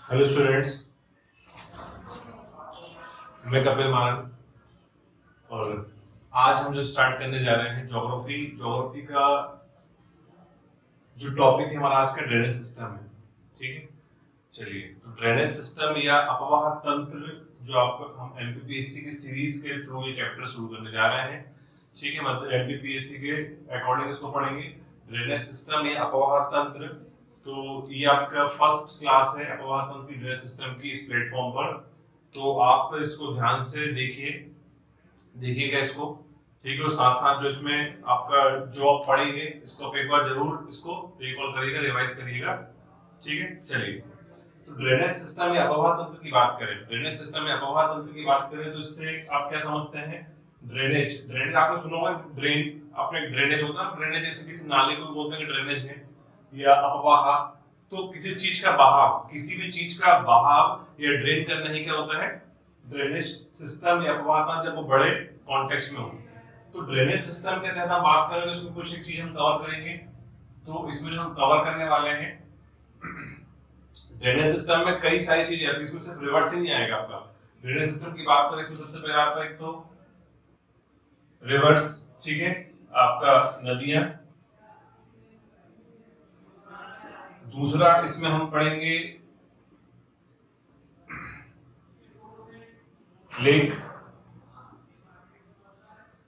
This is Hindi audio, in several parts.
हेलो स्टूडेंट्स, मैं कपिल मारन और आज हम जो स्टार्ट करने जा रहे हैं ज्योग्राफी का जो टॉपिक है हमारा आज का ड्रेनेज सिस्टम है। ठीक है, चलिए। तो ड्रेनेज सिस्टम या अपवाह तंत्र जो आपको हम एमपीपीएससी की सीरीज के थ्रू ये चैप्टर शुरू करने जा रहे हैं। ठीक है, मतलब एमपीपीएससी के अकॉर्डिंग इसको पढ़ेंगे। ड्रेनेज सिस्टम या अपवाह तंत्र, तो ये आपका फर्स्ट क्लास है अपवाह तंत्र की ड्रेनेज सिस्टम की इस प्लेटफॉर्म पर। तो आप इसको ध्यान से देखिएगा इसको। ठीक है, साथ साथ जो इसमें आपका जो आप पढ़ेंगे इसको आप एक बार जरूर इसको रिकॉल करिएगा, रिवाइज करिएगा। ठीक है, चलिए। तो ड्रेनेज सिस्टम या अपवाह तंत्र की बात करें, ड्रेनेज सिस्टम या अपवाह तंत्र की बात करें तो इससे आप क्या समझते हैं? ड्रेनेज ड्रेनेज आपने सुना होगा, आपने ड्रेनेज होता है, ड्रेनेज जैसे किसी नाले को बोलते हैं कि ड्रेनेज है। या अपवाह तो किसी चीज का बहाव, किसी भी चीज का बहाव या ड्रेन करना ही क्या होता है? ड्रेनेज सिस्टम या अपवाह तंत्र, जब वो बड़े कॉन्टेक्स्ट में हो। तो ड्रेनेज सिस्टम के तहत हम बात करें तो इसमें कुछ एक चीज हम कवर करेंगे। तो इसमें जो हम कवर करने वाले हैं, ड्रेनेज सिस्टम में कई सारी चीजें आती है, इसमें सिर्फ रिवर्स ही नहीं आएगा आपका। ड्रेनेज सिस्टम की बात करें, इसमें सबसे पहले आता है एक तो रिवर्स। ठीक है, आपका नदियां। दूसरा इसमें हम पढ़ेंगे लेक,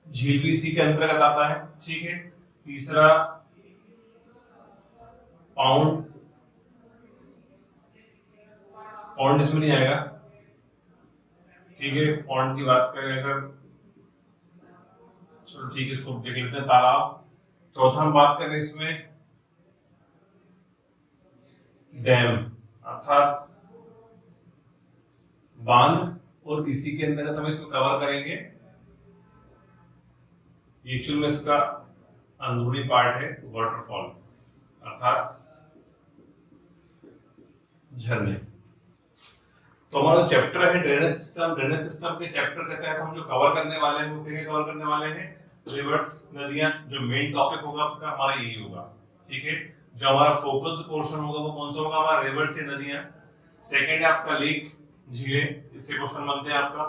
झील भी इसी के अंतर्गत आता है। ठीक है, तीसरा पाउंड, पॉन्ड इसमें नहीं आएगा। ठीक है, पॉन्ड की बात करें अगर, चलो ठीक है, इसको देख लेते हैं, तालाब। चौथा हम बात करें इसमें डैम अर्थात बांध, और इसी के अंतर्गत हम इसको कवर करेंगे, एक्चुअल में इसका अंदरूनी पार्ट है वाटरफॉल अर्थात झरने। तो हमारा चैप्टर है ड्रेनेज सिस्टम। ड्रेनेज सिस्टम के चैप्टर के तहत हम जो कवर करने वाले हैं वो क्या कवर करने वाले हैं? रिवर्स, नदियां। जो मेन टॉपिक होगा आपका हमारा यही होगा। ठीक है, जो हमारा फोकस्ड पोर्शन होगा वो कौन सा होगा? हमारा रिवर्स से नदियां। सेकंड है आपका लेक, झीलें, इससे क्वेश्चन बनते हैं आपका।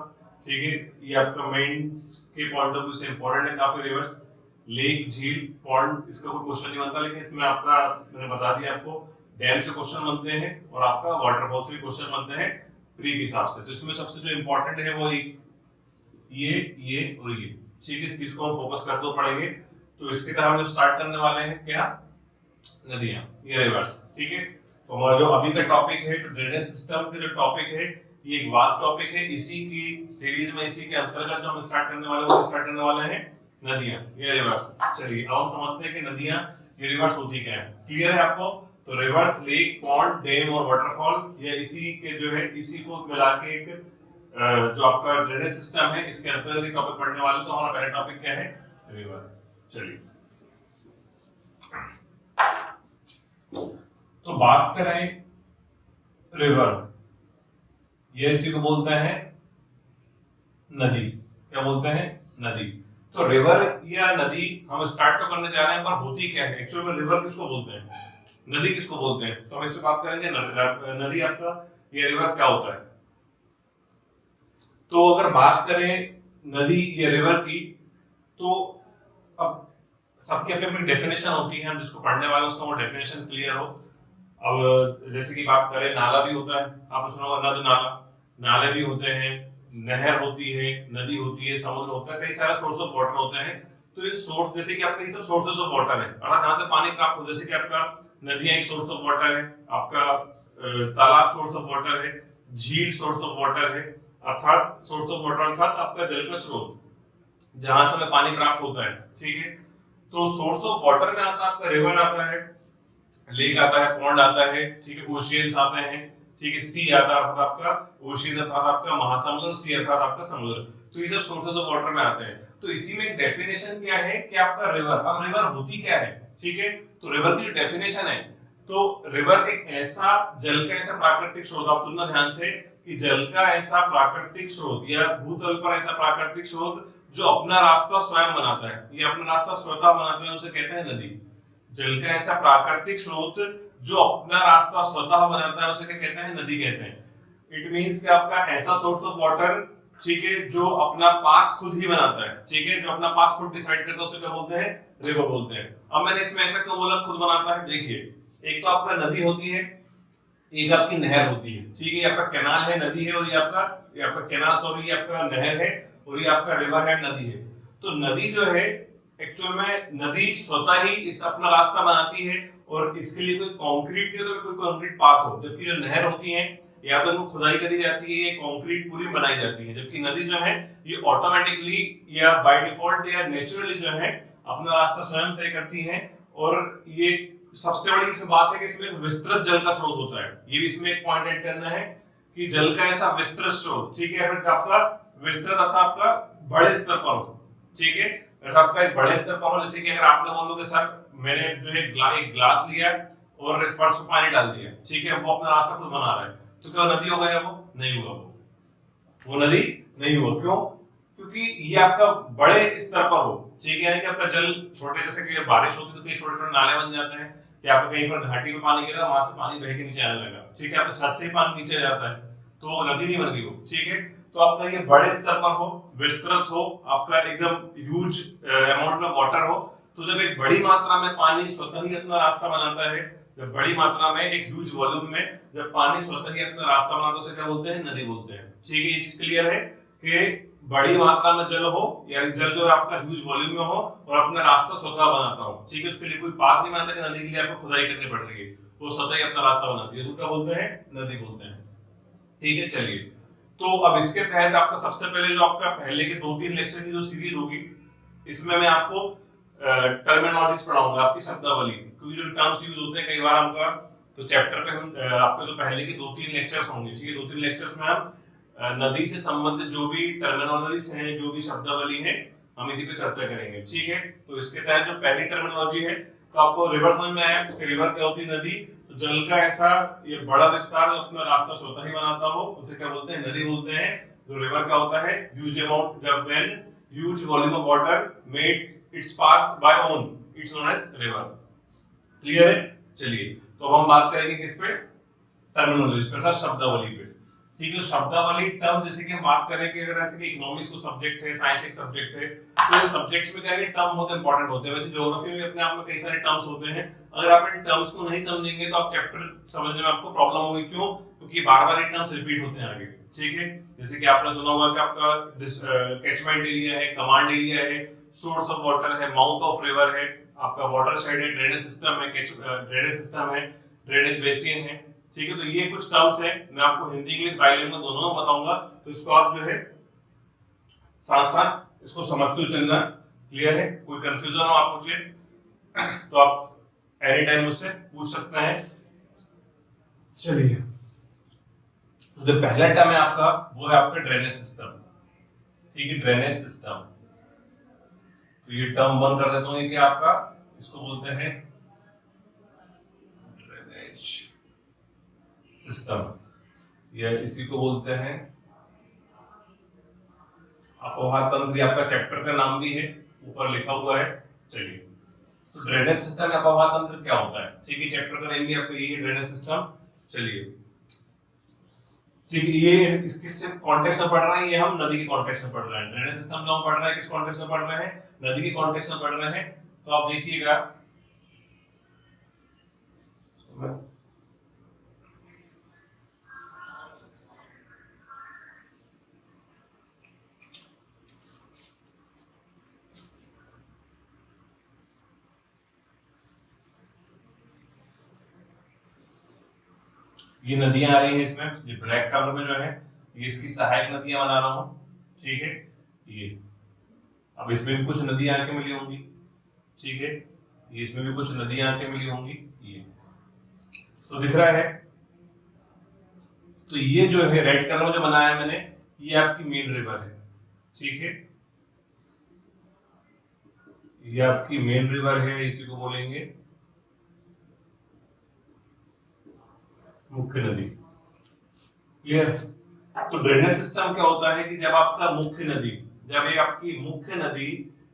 ठीक है, ये आपका मेंस के पॉइंट ऑफ व्यू से इंपॉर्टेंट है काफी। रिवर्स, लेक, झील, पॉन्ड, इसका कोई क्वेश्चन नहीं बनता, लेकिन इसमें आपका मैंने बता दिया आपको डैम से क्वेश्चन बनते हैं और आपका वाटरफॉल से भी क्वेश्चन बनते हैं प्री के हिसाब से। तो इसमें सबसे जो इंपॉर्टेंट है वो ये और ये। ठीक है, इसको हम फोकस करते हुए पढ़ेंगे। तो इसके तरह हम जो स्टार्ट करने वाले हैं क्या? नदियां, ये रिवर्स। ठीक है, तो हमारा जो अभी का टॉपिक है ड्रेनेज सिस्टम के जो टॉपिक है, ये एक वास्ट टॉपिक है। इसी की सीरीज में, इसी के अंतर्गत जो हम स्टार्ट करने वाले हैं वो स्टार्ट करने वाले हैं नदियां, ये रिवर्स। चलिए, अब हम समझते हैं कि नदियां ये रिवर्स होती क्या है। क्लियर है आपको? तो रिवर्स, लेक, पॉन्ड, डैम और वाटरफॉल, ये इसी के जो है, इसी को मिला के एक जो आपका ड्रेनेज सिस्टम है, इसके अंतर्गत एक टॉपिक पढ़ने वाले। तो हमारा पहला टॉपिक क्या है? रिवर। चलिए, तो बात करें रिवर, ये इसी को बोलते हैं नदी। क्या बोलते हैं? नदी। तो रिवर या नदी हम स्टार्ट तो करने जा रहे हैं, पर होती क्या है एक्चुअल में? रिवर किसको बोलते हैं, नदी किसको बोलते हैं? तो हम इस पे बात करेंगे। नदी आपका, ये रिवर क्या होता है? तो अगर बात करें नदी या रिवर की, तो अब सबकी अपनी अपनी डेफिनेशन होती है, हम जिसको पढ़ने वाले उसका वो डेफिनेशन क्लियर हो। अब जैसे कि बात करें, नाला भी होता है, आपने सुना होगा नद नाला, नाले भी होते हैं, नहर होती है, नदी होती है, समुद्र होता है, कई सारे सोर्स ऑफ वाटर होते हैं। तो ये सोर्स, जैसे कि आपका ये सब सोर्सेस ऑफ वाटर है, अर्थात जहां से पानी प्राप्त हो, जैसे कि आपका नदियां एक सोर्स ऑफ वाटर है, आपका तालाब सोर्स ऑफ वाटर है, झील सोर्स ऑफ वाटर है, अर्थात सोर्स ऑफ वाटर अर्थात आपका जल का स्रोत, जहां से हमें पानी प्राप्त होता है। ठीक है, तो सोर्स ऑफ वाटर में आता है आपका रिवर आता है, लेक आता है, पॉन्ड आता है, ठीक है, ओशियंस आते हैं, ठीक है, सी आता है अर्थात आपका ओशियन अर्थात आपका महासमुद्र, सी अर्थात आपका समुद्र। तो ये सब सोर्सेज ऑफ वाटर में आते हैं। तो इसी में डेफिनेशन क्या है कि आपका रिवर, अब रिवर होती क्या है? ठीक है, तो रिवर की डेफिनेशन है, तो रिवर एक ऐसा जल का ऐसा प्राकृतिक स्रोत, आप सुनना ध्यान से, कि जल का ऐसा प्राकृतिक स्रोत या भूतल पर ऐसा प्राकृतिक स्रोत जो अपना रास्ता स्वयं बनाता है, ये अपना रास्ता स्वतः बनाता है, उसे कहते हैं नदी। जल का ऐसा प्राकृतिक स्रोत जो अपना रास्ता स्वतः बनाता है उसे क्या कहते हैं, नदी कहते हैं। इट मींस कि आपका ऐसा सोर्स ऑफ वाटर, ठीक है, जो अपना पाथ खुद ही बनाता है, ठीक है, जो अपना पाथ खुद डिसाइड करता है उसे क्या बोलते हैं, रिवर बोलते हैं। अब मैंने इसमें ऐसा क्यों बोला खुद बनाता है, देखिए एक तो आपका नदी होती है, एक आपकी नहर होती है, ठीक है, ये आपका कैनाल है, नदी है, और ये आपका कैनाल, सॉरी, ये आपका नहर है, और ये आपका रिवर है, नदी है। तो नदी जो है एक्चुअल में नदी स्वतः ही इस अपना रास्ता बनाती है, और इसके लिए कोई कंक्रीट नहीं होता, कोई कंक्रीट पाथ हो। जबकि जो नहर होती है या तो इनको खुदाई करी जाती है, ये कंक्रीट पूरी बनाई जाती है। जबकि नदी जो है ये ऑटोमेटिकली या बाय डिफॉल्ट या नेचुरली जो है अपना रास्ता स्वयं तय करती है। और ये सबसे बड़ी इसमें बात है कि इसमें विस्तृत जल का स्रोत होता है। ये भी इसमें एक पॉइंट ऐड करना है कि जल का ऐसा विस्तृत स्रोत, ठीक है, फिर आपका विस्तृत अर्थात आपका बड़े स्तर पर हो, ठीक है, अर्थात आपका एक बड़े स्तर पर हो। जैसे कि अगर आपने बोलो कि सर मैंने जो है एक ग्लास लिया और फर्श पे पानी डाल दिया, ठीक है, वो अपना रास्ता खुद बना रहा है, तो क्या नदी हो गया? वो नहीं होगा, वो नदी नहीं होगा। क्यों? क्योंकि ये आपका बड़े स्तर पर हो, ठीक है, कि आपका जल छोटे, जैसे कि बारिश होती है तो कई छोटे छोटे नाले बन जाते हैं, कि आपका कहीं पर घाटी पे पानी गिरा, वहां से पानी बह के नीचे आने लगा, ठीक है, आपका छत से ही पानी नीचे जाता है, तो वो नदी नहीं बन गई वो, ठीक है। तो आपका ये बड़े स्तर पर हो, विस्तृत हो, आपका एकदम ह्यूज अमाउंट में वाटर हो। तो जब एक बड़ी मात्रा में पानी स्वतः ही अपना रास्ता बनाता है, जब बड़ी मात्रा में एक ह्यूज वॉल्यूम में जब पानी स्वतः ही अपना रास्ता बनाता है, उसे क्या बोलते हैं? नदी बोलते हैं, ठीक है। ये चीज क्लियर है कि बड़ी मात्रा में जल हो, या जल जो आपका ह्यूज वॉल्यूम में हो और अपना रास्ता स्वतः बनाता हो, ठीक है, उसके लिए कोई पाथ नहीं बनाता कि नदी के लिए आपको खुदाई करनी पड़ रही है, वो स्वतः ही अपना रास्ता बनाती है, उसको क्या बोलते हैं? नदी बोलते हैं, ठीक है। चलिए, तो अब इसके तहत आपका सबसे पहले जो आपका पहले के 2-3 लेक्चर की जो सीरीज होगी, इसमें मैं आपको टर्मिनोलॉजीज पढ़ाऊंगा, आपकी शब्दावली, क्योंकि जो टर्म्स यूज होते हैं कई बार आपका, तो चैप्टर पे हम आपके जो पहले के 2-3 लेक्चर्स होंगे, ठीक है, 2-3 लेक्चर्स में हम नदी से संबंधित जो भी टर्मिनोलॉजीज हैं, जो भी शब्दावली है, हम इसी पे चर्चा करेंगे, ठीक है। तो इसके तहत जो पहली टर्मिनोलॉजी है, तो आपको रिवर समझ में आया कि रिवर क्या होती है? नदी। तो जल का ऐसा ये बड़ा विस्तार अपना रास्ता स्वतः ही बनाता हो, उसे क्या बोलते हैं? नदी बोलते हैं। तो रिवर क्या होता है? ह्यूज अमाउंट, जब when huge volume of water made its path by own, it's known as river. Clear है? चलिए, तो अब हम बात करेंगे किस पे? टर्मिनोलॉजी पे, शब्दावली पे, ठीक है। शब्दावली टर्म, जैसे कि हम बात करें कि अगर ऐसे कि इकोनॉमिक्स को सब्जेक्ट है, साइंस एक सब्जेक्ट है, तो सब्जेक्ट्स में क्या है, टर्म बहुत इंपॉर्टेंट होते हैं। वैसे ज्योग्राफी में अपने आप में कई सारे टर्म्स होते हैं, अगर आप इन टर्म्स को नहीं समझेंगे तो आप चैप्टर समझने में आपको प्रॉब्लम होगी। क्यों? क्योंकि बार-बार ये टर्म्स रिपीट होते हैं आगे, ठीक है। जैसे कि आपने सुना होगा कि आपका कैचमेंट एरिया है, कमांड एरिया है, सोर्स ऑफ वाटर है, माउथ ऑफ रिवर है, आपका वाटर शेड है, ड्रेनेज सिस्टम है, ड्रेनेज सिस्टम है, ड्रेनेज बेसिन है, ठीक है। तो ये कुछ टर्म्स हैं, मैं आपको हिंदी इंग्लिश बाइलिंगुअल दोनों में बताऊंगा, तो इसको आप जो है साथ साथ इसको समझते हुए चलना। क्लियर है? कोई कंफ्यूजन हो आप मुझे तो आप एनी टाइम मुझसे पूछ सकते हैं। चलिए, तो जो पहला टर्म है आपका, वो है आपका ड्रेनेज सिस्टम, ठीक है, ड्रेनेज सिस्टम। तो ये टर्म 1 कर देता हूं, ये क्या आपका, इसको बोलते हैं ड्रेनेज सिस्टम, या इसी को बोलते हैं अपवाह तंत्र, आपका चैप्टर का नाम भी है, ऊपर लिखा हुआ है। चलिए, तो ड्रेनेज सिस्टम या अपवाह तंत्र क्या होता है, ठीक है, चैप्टर का नेम भी आपका यही है, ड्रेनेज सिस्टम। चलिए, ठीक है, ये किस कॉन्टेक्स्ट में पढ़ रहे हैं? ये हम नदी के कॉन्टेक्स्ट में पढ़ रहे हैं। ड्रेनेज सिस्टम जो हम पढ़ रहे हैं किस कॉन्टेक्स्ट में पढ़ रहे हैं? नदी के कॉन्टेक्स्ट में पढ़ रहे हैं। तो आप देखिएगा, ये नदियां आ रही हैं इसमें, ये ब्लैक कलर में जो है, ये इसकी सहायक नदियां बना रहा हूं, ठीक है। ये अब इसमें भी कुछ नदियां आके मिली होंगी, ठीक है, ये इसमें भी कुछ नदियां आके मिली होंगी, ये तो दिख रहा है। तो ये जो है रेड कलर में जो बनाया है मैंने, ये आपकी मेन रिवर है, ठीक है, ये आपकी मेन रिवर है, इसी को बोलेंगे मुख्य नदी। क्लियर? तो ड्रेनेज सिस्टम क्या होता है कि जब आपका मुख्य नदी, जब ये आपकी मुख्य नदी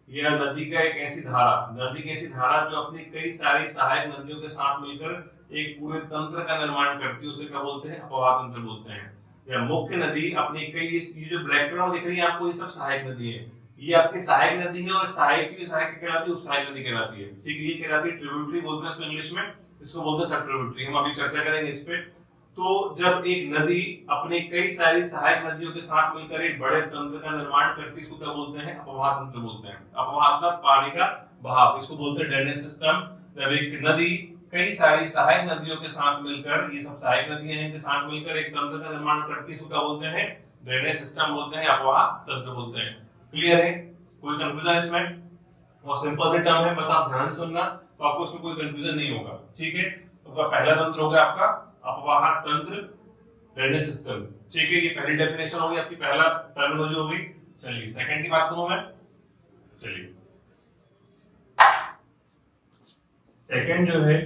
या नदी का एक ऐसी धारा, नदी की ऐसी धारा जो अपनी कई सारी सहायक नदियों के साथ मिलकर एक पूरे तंत्र का निर्माण करती है उसे क्या बोलते हैं, अपवाह तंत्र बोलते हैं। या मुख्य नदी अपनी कई, ये जो ब्लैक कलर में दिख रही है आपको, ये सब सहायक नदी है। ये आपकी सहायक नदी है और सहायक की सहायक कहलाती है, उपसहायक नदी कहलाती है। ठीक है, ये कहलाती है ट्रिब्यूटरी बोलते हैं इसको इंग्लिश में, इसको बोलते हैं सब ट्रिब्यूटरी। हम अभी चर्चा करेंगे इस पे। तो जब एक नदी अपनी कई सारी सहायक नदियों के साथ मिलकर एक बड़े तंत्र का निर्माण करती है, इसको क्या बोलते हैं, अपवाह तंत्र बोलते हैं। अपवाह मतलब पानी का बहाव, इसको बोलते हैं ड्रेनेज सिस्टम। जब एक नदी कई सारी सहायक नदियों के साथ मिलकर, ये सब सहायक नदियां हैं, के साथ मिलकर एक तंत्र का निर्माण करती है, इसको क्या बोलते हैं, ड्रेनेज सिस्टम बोलते हैं, अपवाह तंत्र बोलते हैं। क्लियर है, कोई कंफ्यूजन इसमें? बहुत सिंपल सा टर्म है, बस आप ध्यान से सुनना तो आपको इसमें कोई कंफ्यूजन नहीं होगा। ठीक है, तो पहला तंत्र हो गया आपका अपवाह तंत्र, ड्रेनेज सिस्टम। ठीक है, ये पहली डेफिनेशन होगी आपकी, पहला टर्मिनोलॉजी होगी। चलिए सेकंड की बात करूं मैं। चलिए सेकंड जो है,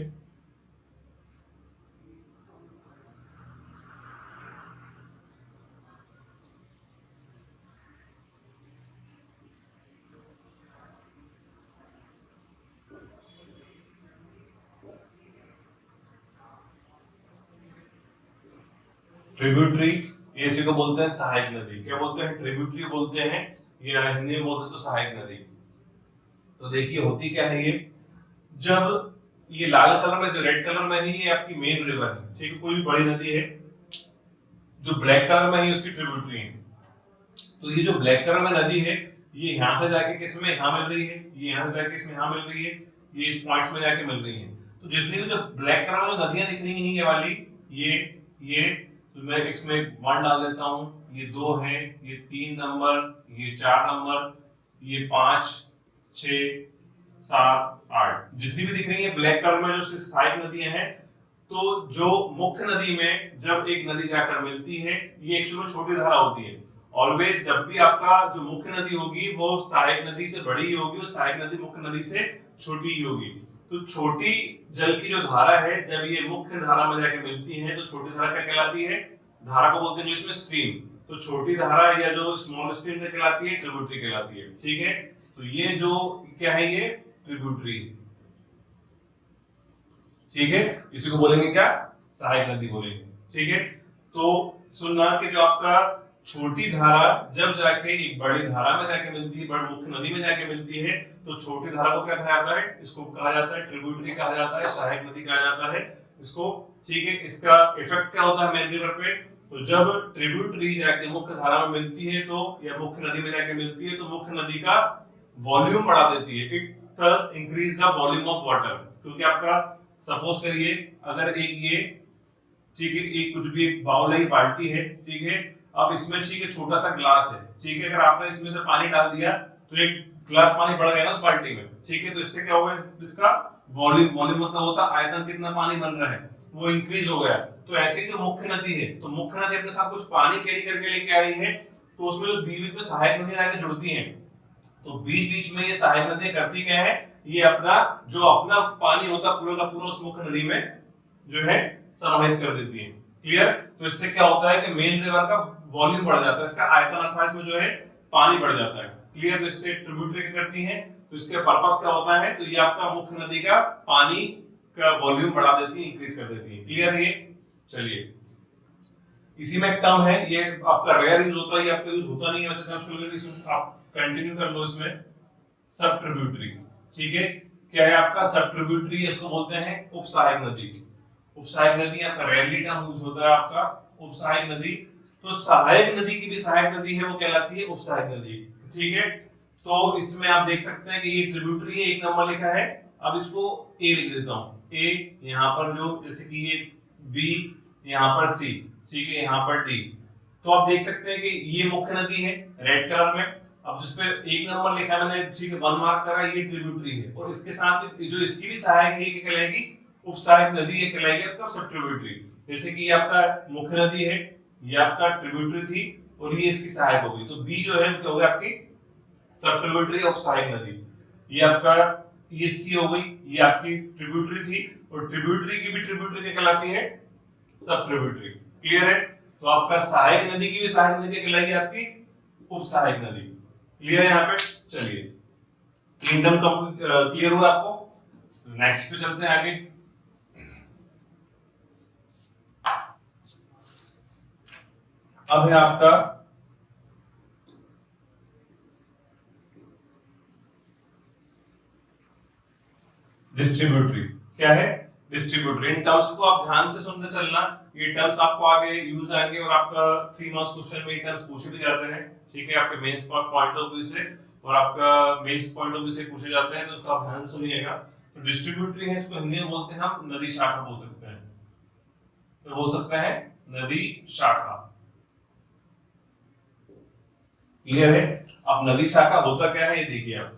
ट्रिब्यूटरी, इसी को बोलते हैं सहायक नदी। क्या बोलते हैं, ट्रिब्यूटरी बोलते हैं, ये हिंदी में बोलते हैं तो सहायक नदी। तो देखिए होती क्या है, ये जब ये लाल कलर में, जो रेड कलर में है, ये आपकी मेन रिवर है। ठीक है, कोई भी बड़ी नदी है, जो ब्लैक कलर में है उसकी ट्रिब्यूटरी है। तो ये जो ब्लैक कलर में नदी है, ये यहाँ से जाके किस में यहाँ मिल रही है, ये यहाँ से जाके इसमें यहाँ मिल रही है, ये इस पॉइंट्स में जाके मिल रही है। तो जितनी भी जो ब्लैक कलर में नदियां दिख रही हैं, ये वाली, ये तो मैं इसमें 1 डाल देता हूँ, ये 2 है, ये 3 नंबर, ये 4 नंबर, ये 5, 6, 7, 8, जितनी भी दिख रही है ब्लैक कलर में जो सहायक नदियां हैं। तो जो मुख्य नदी में जब एक नदी जाकर मिलती है, ये एक्चुअली छोटी धारा होती है। ऑलवेज जब भी आपका जो मुख्य नदी होगी वो सहायक नदी से बड़ी ही होगी और सहायक नदी मुख्य नदी से छोटी ही होगी। तो छोटी जल की जो धारा है, जब ये मुख्य धारा में जाके मिलती है तो छोटी धारा क्या कहलाती है, धारा को बोलते हैं इंग्लिश में स्ट्रीम। तो छोटी धारा या जो स्मॉल स्ट्रीम क्या कहलाती है, ट्रिब्यूटरी कहलाती है। ठीक है, तो ये जो क्या है, ये ट्रिब्यूटरी। ठीक है, इसी को बोलेंगे क्या, सहायक नदी बोलेंगे। ठीक है, तो सुनना कि जो आपका छोटी धारा जब जाके एक बड़ी धारा में जाके मिलती है, बड़ी मुख्य नदी में जाके मिलती है, तो छोटी धारा को क्या कहा जाता है, इसको कहा जाता है ट्रिब्यूटरी कहा जाता है, सहायक नदी कहा जाता है इसको। ठीक है, इसका इफेक्ट क्या होता है मेन रिवर पे, तो जब ट्रिब्यूटरी जाके मुख्य धारा में मिलती है, तो या मुख्य नदी में जाके मिलती है, तो मुख्य नदी का वॉल्यूम बढ़ा देती है। It thus increase the volume of water. क्योंकि आपका सपोज करिए अगर एक ये, ठीक है, एक कुछ भी एक बाउल है, बाल्टी है, ठीक है, अब इसमें ठीक है छोटा सा ग्लास है, ठीक है, अगर आपने इसमें से पानी डाल दिया तो एक ग्लास पानी बढ़ गया ना उस बाल्टी में। ठीक है, तो इससे क्या होगा, इसका वॉल्यूम मतलब होता है आयतन, कितना पानी बन रहा है वो इंक्रीज हो गया। तो ऐसे ही जो मुख्य नदी है, तो मुख्य नदी अपने साथ कुछ पानी कैरी करके लेके आ रही है, तो उसमें जो बीच में सहायक नदियां आके जुड़ती हैं, तो बीच बीच में ये सहायक नदियां करती क्या है, ये अपना जो अपना पानी होता है पूरा का पूरा उस मुख्य नदी में जो है समाहित कर देती है। क्लियर? तो इससे क्या होता है कि मेन रिवर का वॉल्यूम बढ़ जाता है, इसका आयतन अर्थात इसमें जो है पानी बढ़ जाता है। क्लियर? तो इससे ट्रिब्यूटरी क्या करती है, तो इसके पर्पस क्या होता है, तो ये आपका मुख्य नदी का पानी का वॉल्यूम बढ़ा देती है, इंक्रीज कर देती है। क्लियर है ये? चलिए, इसी में एक टर्म है, ये आपका रेयर यूज होता है, ये आपका यूज होता नहीं है वैसे टर्म्स, आप कंटिन्यू कर लो इसमें। सब ट्रिब्यूटरी, ठीक है, क्या है आपका सब ट्रिब्यूटरी, इसको बोलते हैं उपसहायक नदी। उपसहायक नदी आपका रेयरली टर्म यूज होता है आपका उपसहायक नदी। तो सहायक नदी की भी सहायक नदी है, वो कहलाती है उपसहायक नदी। ठीक है, तो इसमें आप देख सकते हैं कि ये ट्रिब्यूटरी है, 1 नंबर लिखा है। अब इसको ए लिख देता हूं, ए यहां पर जो, जैसे कि ये बी, यहां पर सी, ठीक है, यहां पर डी। तो आप देख सकते हैं कि ये मुख्य नदी है रेड कलर में। अब जिस पे 1 नंबर लिखा है मैंने, ठीक है, 1 मार्क करा, ये ट्रिब्यूटरी है, और इसके साथ जो इसकी भी सहायक है, ये कहलाएगी उपसहायक नदी, ये कहलाएगी आपका सब ट्रिब्यूटरी। जैसे कि ये आपका मुख्य नदी है, ये आपका ट्रिब्यूटरी थी, और ये इसकी सहायक होगी। तो बी जो है क्या होगा, आपकी सब ट्रिब्यूटरी उपसहायक नदी। ये आपका ये सी हो गई, ये आपकी ट्रिब्यूटरी थी, और ट्रिब्यूटरी की भी ट्रिब्यूटरी क्या कहलाती है, सब ट्रिब्यूटरी। क्लियर है? तो आपका सहायक नदी की भी सहायक नदी क्या कहलाएगी, आपकी उपसहायक नदी। क्लियर है यहाँ पे? चलिए, तीन टर्म क्लियर हुआ आपको? नेक्स्ट पे चलते हैं आगे। अब है आपका डिस्ट्रीब्यूटरी। क्या है? डिस्ट्रीब्यूटरी। इन टर्म्स को आप ध्यान से सुनते चलना, ये टर्म्स आपको आगे यूज आएंगे और आपका 3 मार्क्स क्वेश्चन में ये टर्म्स पूछे भी जाते हैं, ठीक है, आपके मेंस पॉइंट ऑफ व्यू से और आपका मेंस पॉइंट ऑफ व्यू से पूछे जाते हैं, तो उसको आप ध्यान से सुनिएगा। तो डिस्ट्रीब्यूटरी है, इसको हिंदी में बोलते हैं हम नदी शाखा बोल सकते हैं, तो बोल सकते हैं नदी शाखा। क्लियर है? अब नदी शाखा होता क्या है ये देखिए आप,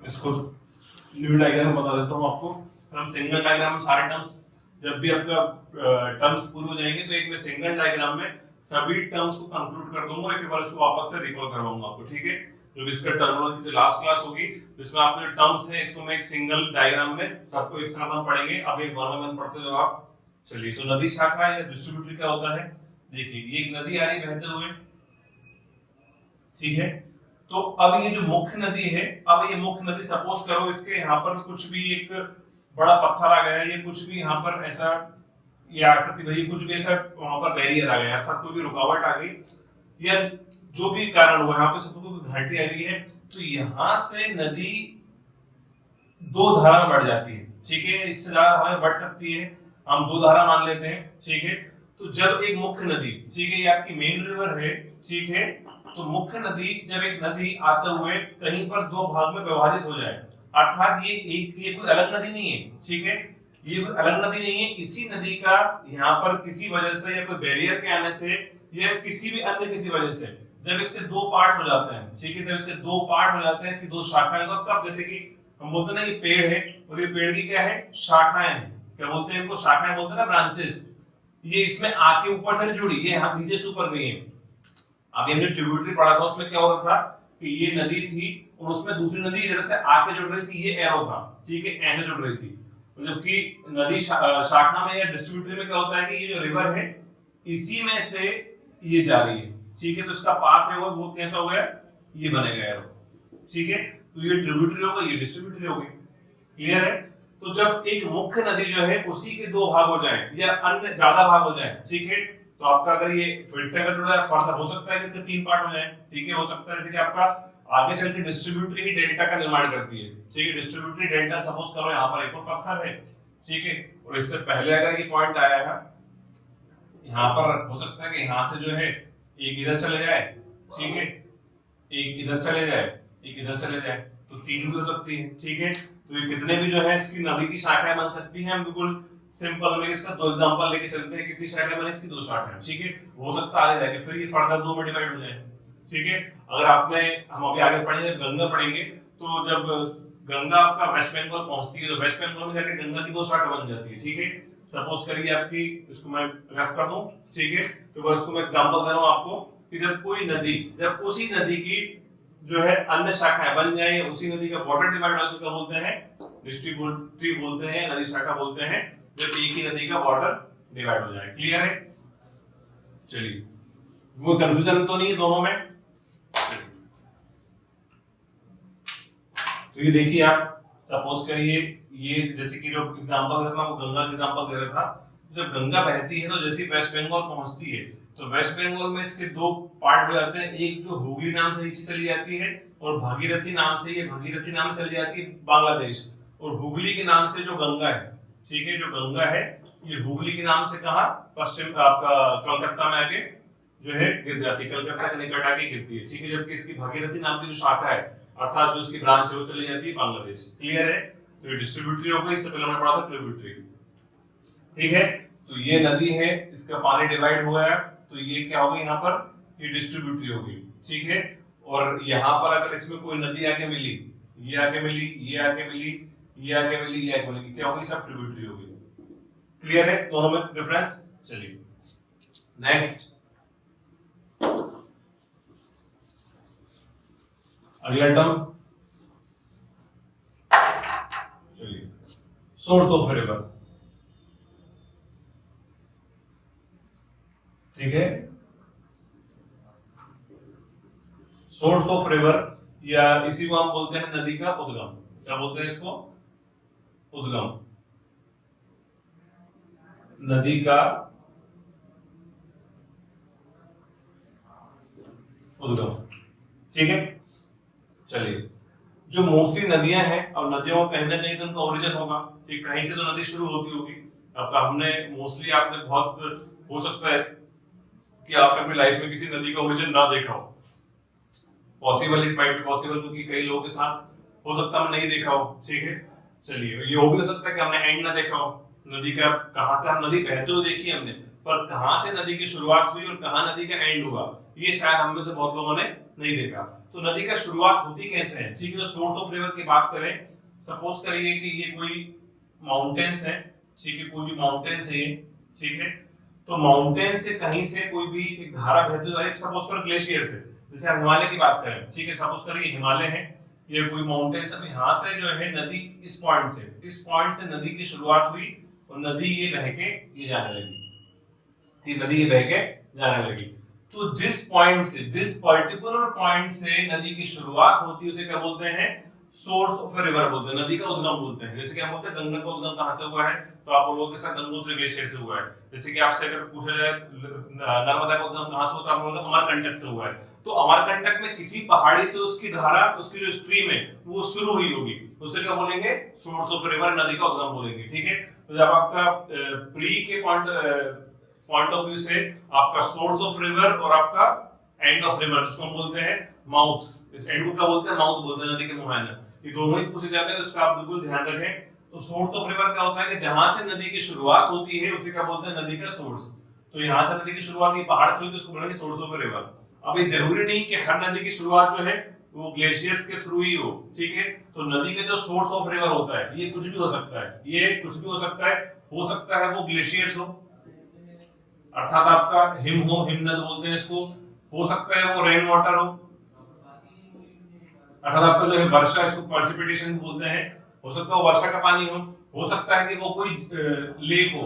इसको न्यू डायग्राम बता देता हूं आपको। हम सिंगल डायग्राम में सारे टर्म्स, जब भी आपका टर्म्स पूरे हो जाएंगे तो एक मैं सिंगल डायग्राम में सभी टर्म्स को कंक्लूड कर दूंगा, एक बार इसको वापस से रिकॉल करवाऊंगा आपको, ठीक है। जो इसका टर्मिनोलॉजी जो लास्ट क्लास होगी जिसमें आपको जो टर्म्स है इसको मैं एक सिंगल डायग्राम में सबको एक साथ हम पढ़ेंगे। अब एक वन बाय वन पढ़ते जाओ आप। चलिए, तो नदी शाखा या डिस्ट्रीब्यूटरी क्या होता है? देखिए, ये एक नदी आ रही बहते हुए, ठीक है। तो अब ये जो मुख्य नदी है, अब ये मुख्य नदी सपोज करो इसके यहाँ पर कुछ भी एक बड़ा पत्थर आ गया है, ये कुछ भी यहाँ पर ऐसा ये आकृति भाई कुछ भी ऐसा वहां पर बैरियर आ गया, अर्थात कोई भी रुकावट आ गई या जो भी कारण हुआ, यहाँ पे सब कोई घाटी आ गई है, तो यहाँ से नदी दो धारा में बढ़ जाती है, ठीक है। इससे ज्यादा हमें बढ़ सकती है, हम दो धारा मान लेते हैं, ठीक है। तो जब एक मुख्य नदी, ठीक है, ये आपकी मेन रिवर है, ठीक है, तो मुख्य नदी जब एक नदी आते हुए कहीं पर दो भाग में विभाजित हो जाए, अर्थात ये कोई अलग नदी नहीं है, ठीक है, ये कोई अलग नदी नहीं है, इसी नदी का यहाँ पर किसी वजह से या कोई बैरियर के आने से या किसी भी अन्य किसी वजह से जब इसके दो पार्ट हो जाते हैं, ठीक है, जब इसके दो पार्ट हो जाते हैं, इसकी दो शाखाएं, तो तब जैसे कि हम बोलते हैं ना ये पेड़ है और ये पेड़ की क्या है? शाखाएं हैं। क्या बोलते हैं इनको? शाखाएं बोलते हैं ना, ब्रांचेस। ये इसमें आके ऊपर से नहीं जुड़ी, ये यहाँ नीचे से ऊपर गई है। अभी हमने ट्रिब्यूटरी पढ़ा था, उसमें क्या हो रहा था कि ये नदी थी और उसमें दूसरी नदी इधर से आके जुड़ रही थी, ये एरो था, ठीक है, ऐसे जुड़ रही थी। जबकि नदी शाखा में या डिस्ट्रीब्यूटरी में क्या होता है कि ये जो रिवर है इसी में से ये जा रही है, ठीक है, तो इसका पाथ है वो कैसा हो गया? ये बनेगा एरो, ठीक है। तो ये ट्रिब्यूटरी हो गई, ये डिस्ट्रीब्यूटरी हो गई। क्लियर है? तो जब एक मुख्य नदी जो है उसी के दो भाग हो जाए या अन्य ज्यादा भाग हो जाए, ठीक है, तो आपका अगर ये फिर से अगर जुड़ा है फर्दर हो सकता है कि इसके तीन पार्ट हो जाए, ठीक है, हो सकता है जैसे कि आपका आगे चल के डिस्ट्रीब्यूटरी ही डेल्टा का निर्माण करती है, ठीक है, डिस्ट्रीब्यूटरी डेल्टा सपोज करो यहाँ पर एक और पत्थर है, ठीक है, और इससे पहले अगर ये पॉइंट आया है यहाँ पर, हो सकता है कि यहाँ से जो है एक इधर चले जाए, ठीक है, एक इधर चले जाए, एक इधर चले जाए, तो तीन भी हो सकती है, ठीक है। तो ये कितने भी जो है इसकी नदी की शाखाएं बन सकती हैं। हम बिल्कुल सिंपल में इसका दो एग्जांपल लेके चलते हैं, कितनी शाखाएं बनी इसकी? दो शाखाएं, ठीक है। हो सकता है आगे जाके फिर ये फर्दर दो में डिवाइड हो जाए, ठीक है। अगर आपने हम अभी आगे पढ़ेंगे गंगा पढ़ेंगे, तो जब गंगा आपका वेस्ट बंगाल पहुंचती है तो वेस्ट बंगाल में जाके गंगा की दो शाखा बन जाती है, ठीक है। सपोज करिए आपकी, इसको मैं रेफ कर दूं, ठीक है, तो बस इसको मैं एग्जांपल दे रहा हूं आपको कि जब कोई नदी, जब उसी नदी की जो है अन्य शाखाएं बन जाए, उसी नदी का वाटर डिवाइड हो, उसको बोलते हैं डिस्ट्रीब्यूटरी बोलते हैं, नदी शाखा बोलते हैं, जब एक ही नदी का वाटर डिवाइड हो जाए। क्लियर है? चलिए, कोई कंफ्यूजन तो नहीं है दोनों में? तो ये देखिए आप, सपोज करिए ये जैसे कि जो एग्जांपल दे रहा था वो गंगा का एग्जांपल दे रहा था। जब गंगा बहती है तो जैसे वेस्ट बंगाल पहुंचती है तो वेस्ट बंगाल में इसके दो पार्ट हो जाते हैं, एक जो हुगली नाम से नीचे चली जाती है और भागीरथी नाम से, ये भागीरथी नाम से चली जाती है बांग्लादेश, और हुगली के नाम से जो गंगा है, ठीक है, जो गंगा है ये हुगली के नाम से कहा पश्चिम आपका कलकत्ता में आके जो है गिर जाती है, कलकत्ता के निकट आके गिरती है, ठीक है। जबकि इसकी भागीरथी नाम की जो शाखा है अर्थात जो इसकी ब्रांच है वो चली जाती है बांग्लादेश। क्लियर है? तो ये डिस्ट्रीब्यूटरी हो गई, इससे पहले हमने पढ़ा था ट्रिब्यूटरी, ठीक है। तो ये नदी है, इसका पानी डिवाइड हुआ है, तो ये क्या हो गई यहाँ पर? ये डिस्ट्रीब्यूटरी हो गई, ठीक है। और यहाँ पर अगर इसमें कोई नदी आके मिली, ये आके मिली, ये आके मिली, ये आके मिली, ये आके मिली, क्या हो गई? सब ट्रिब्यूटरी हो गई। क्लियर है दोनों में डिफरेंस? चलिए नेक्स्ट, अगला टर्म, चलिए सोर्स ऑफ रिवर, ठीक है। सोर्स ऑफ रिवर या इसी को हम बोलते हैं नदी का उद्गम। क्या बोलते हैं इसको? उद्गम। नदी का उद्गम। ठीक है, चलिए, जो मोस्टली नदियां हैं, अब नदियों का कहीं ना कहीं तो उनका ओरिजिन होगा, ठीक, कहीं से तो नदी शुरू होती होगी। अब हमने मोस्टली, आपने बहुत हो सकता है कि आपने अपनी लाइफ में किसी नदी का ओरिजिन ना देखा हो, possible, it might be possible, क्योंकि कई लोगों के साथ हो सकता है हमने नहीं देखा हो। ठीक है, चलिए, ये हो भी हो सकता है कि हमने एंड ना देखा हो नदी का, कहां से हम नदी बहते हुए देखी हमने, पर कहां से नदी की शुरुआत हुई और कहां नदी का एंड हुआ, ये शायद हम में से बहुत लोगों ने नहीं देखा। तो नदी का शुरुआत होती कैसे है? ठीक है, तो सोर्स ऑफ रिवर की बात करें, सपोज करिए कि ये कोई माउंटेन्स है, ठीक है, कोई भी माउंटेन्स है ये, ठीक है, तो माउंटेन से कहीं से कोई भी एक धारा बहती हुई, सपोज कर ग्लेशियर से, जैसे हम हिमालय की बात करें, ठीक है, सपोज करिए हिमालय है, ये कोई माउंटेन से, यहाँ से जो है नदी इस पॉइंट से नदी की शुरुआत हुई और नदी ये बह के ये जाने लगी, ठीक, नदी ये बह के जाने लगी। तो जिस पॉइंट से, जिस पर्टिकुलर पॉइंट से नदी की शुरुआत होती है उसे क्या बोलते हैं? सोर्स ऑफ रिवर बोलते हैं, नदी का उद्गम बोलते हैं। जैसे कि हम बोलते हैं गंगा का उद्गम कहां से हुआ है, तो आप लोगों के साथ गंगोत्री ग्लेशियर से हुआ है। जैसे कि आपसे अगर पूछा जाए नर्मदा का उद्गम कहां से होता है, आप बोलते हैं अमरकंटक से हुआ है। तो अमरकंटक में किसी पहाड़ी से उसकी धारा, उसकी जो स्ट्रीम है वो शुरू हुई होगी, उसे क्या बोलेंगे? सोर्स ऑफ रिवर, नदी का उद्गम बोलेंगे। ठीक है, तो जब आपका प्री के पॉइंट ऑफ व्यू से आपका सोर्स ऑफ रिवर और आपका एंड ऑफ रिवर, जिसको हम बोलते हैं माउथ, इस एंड को क्या बोलते हैं? माउथ बोलते हैं, नदी के मुहाने, ये दोनों ही पूछे जाते हैं, तो इसका आप बिल्कुल ध्यान रखें। तो सोर्स ऑफ रिवर क्या होता है कि जहां से नदी की शुरुआत होती है उसे क्या बोलते हैं? नदी का सोर्स। तो यहां से नदी की शुरुआत की पहाड़ से हुई तो उसको बोलेंगे सोर्स ऑफ रिवर। अब ये जरूरी नहीं कि हर नदी की शुरुआत जो है वो ग्लेशियर्स के थ्रू ही हो, ठीक है, तो नदी का जो सोर्स ऑफ रिवर होता है ये कुछ भी हो सकता है, ये कुछ भी हो सकता है वो ग्लेशियर्स हो, अर्थात आपका हिम हो, हिमनद बोलते हैं इसको, हो सकता है वो रेन वाटर अर्थात आपका जो है वर्षा, इसको प्रेसिपिटेशन बोलते हैं, हो सकता है वो वर्षा का पानी हो सकता है कि वो कोई लेक हो,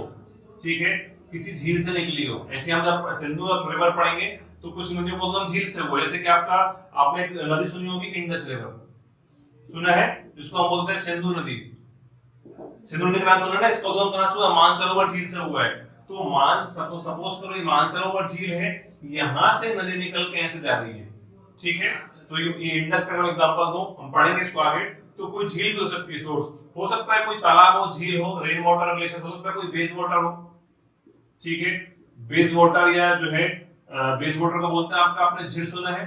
ठीक है, किसी झील से निकली हो। ऐसे हम जब सिंधु रिवर पढ़ेंगे तो कुछ नदियों को हम झील से हुआ, जैसे कि आपने नदी सुनी होगी इंडस रिवर, सुना है, जिसको हम बोलते हैं सिंधु नदी। सिंधु नदी का नाम सुना ना, इसका उद्गम कहां से हुआ? मानसरोवर झील से हुआ है। तो सपोज करो ये मानसरोवर झील है, यहां से नदी निकल के ऐसे जा रही है, ठीक है, तो ये इंडस का एग्जांपल दो, हम पढ़ेंगे इसको आगे। तो कोई झील भी हो सकती है सोर्स, हो सकता है कोई तालाब हो, झील हो, रेन वाटर ग्लेशियर हो सकता है, कोई बेस वाटर हो, ठीक है, बेस वाटर या जो है बेस वाटर को बोलते हैं आपने झील सुना है?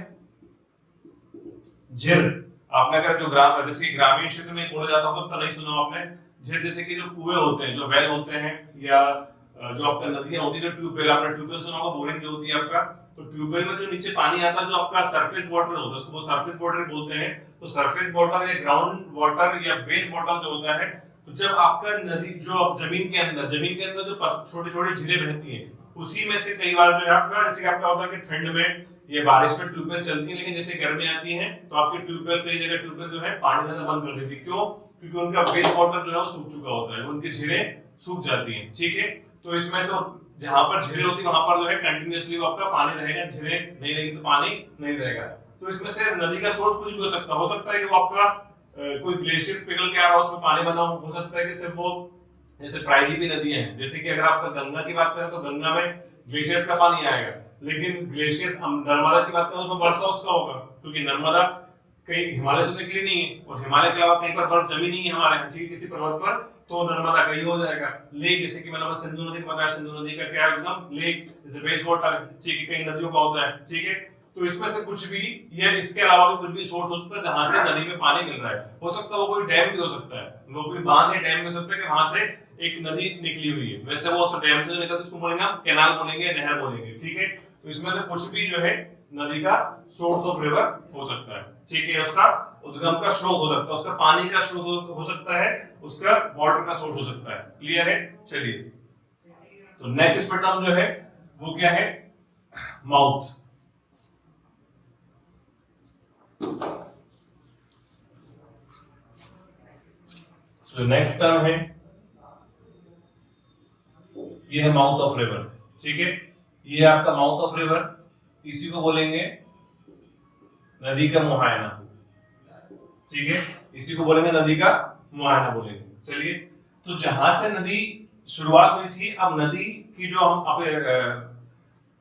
झील आपने अगर जो जैसे ग्रामीण क्षेत्र में बोला जाता हो तो नहीं सुना आपने झील, जैसे कि जो कुएं होते हैं, जो वेल होते हैं, या जो आपका नदियां होती है, जो ट्यूबवेल, आपने ट्यूबवेल सुना होगा, बोरिंग जो होती है आपका, तो ट्यूबवेल में जो नीचे पानी आता है जो आपका सरफेस वाटर होता है उसको सरफेस वाटर बोलते हैं। तो सरफेस वाटर या ग्राउंड वाटर या बेस वाटर जो होता है, तो जब आपका नदी जो जमीन के अंदर जो छोटी छोटी झीलें बहती हैं, उसी में से कई बार जो है आपका, जैसे आपका होता है कि ठंड में ये बारिश में ट्यूबवेल चलती है, लेकिन जैसे गर्मी आती है तो आपकी ट्यूबवेल, कई जगह ट्यूबवेल जो है पानी देना बंद कर देती है। क्यों? क्योंकि उनका बेस वाटर जो है वो सूख चुका होता है, उनकी झीलें सूख जाती हैं, ठीक है। तो इसमें से जहां पर झीलें होती है वहां पर जो है कंटिन्यूअसली आपका पानी रहेगा, झीलें नहीं रहेगी तो पानी नहीं रहेगा। तो इसमें से नदी का सोर्स कुछ भी हो सकता है कि वो आपका कोई ग्लेशियर पिघल के आ रहा हो, उसमें पानी बना हो सकता है कि सिर्फ वो, जैसे प्रायद्वीपीय नदी है, जैसे कि अगर आप गंगा की बात करें तो गंगा में ग्लेशियर्स का पानी आएगा, लेकिन ग्लेशियर, नर्मदा की बात करें उसमें वर्षा उसका होगा, क्योंकि नर्मदा कहीं हिमालय से निकली नहीं है और हिमालय के अलावा कहीं पर बर्फ जमी नहीं है हमारे, ठीक है, किसी पर्वत पर, तो नर्मदा कहीं हो जाएगा। लेक, जैसे कि मैंने सिंधु नदी को बताया, सिंधु नदी का क्या एकदम लेक, जैसे बेस वाटर, ठीक है, कई नदियों का होता है, ठीक है। तो इसमें से कुछ भी, या इसके अलावा भी कुछ भी सोर्स हो सकता है जहां से नदी में पानी मिल रहा है, हो सकता है वो कोई डैम भी हो सकता है, वो कोई बांध या डैम भी हो सकता है कि वहां से एक नदी निकली हुई है, वैसे वो डैम से निकलती है उसको बोलेंगे कैनाल बोलेंगे, नहर बोलेंगे, ठीक है। तो इसमें से कुछ भी जो है नदी का सोर्स ऑफ रिवर हो सकता है, ठीक है, उसका उद्गम का स्रोत हो सकता है, उसका पानी का स्रोत हो सकता है, उसका वाटर का सोर्स हो सकता है। क्लियर है? चलिए, तो नेक्स्ट टर्म जो है वो क्या है? माउथ। तो नेक्स्ट टर्म है, ये है माउथ ऑफ रिवर, ठीक है, ये आपका माउथ ऑफ रिवर, इसी को बोलेंगे नदी का मुहायना, ठीक है, इसी को बोलेंगे नदी का मुहायना बोलेंगे। चलिए, तो जहां से नदी शुरुआत हुई थी। अब नदी की जो हम अब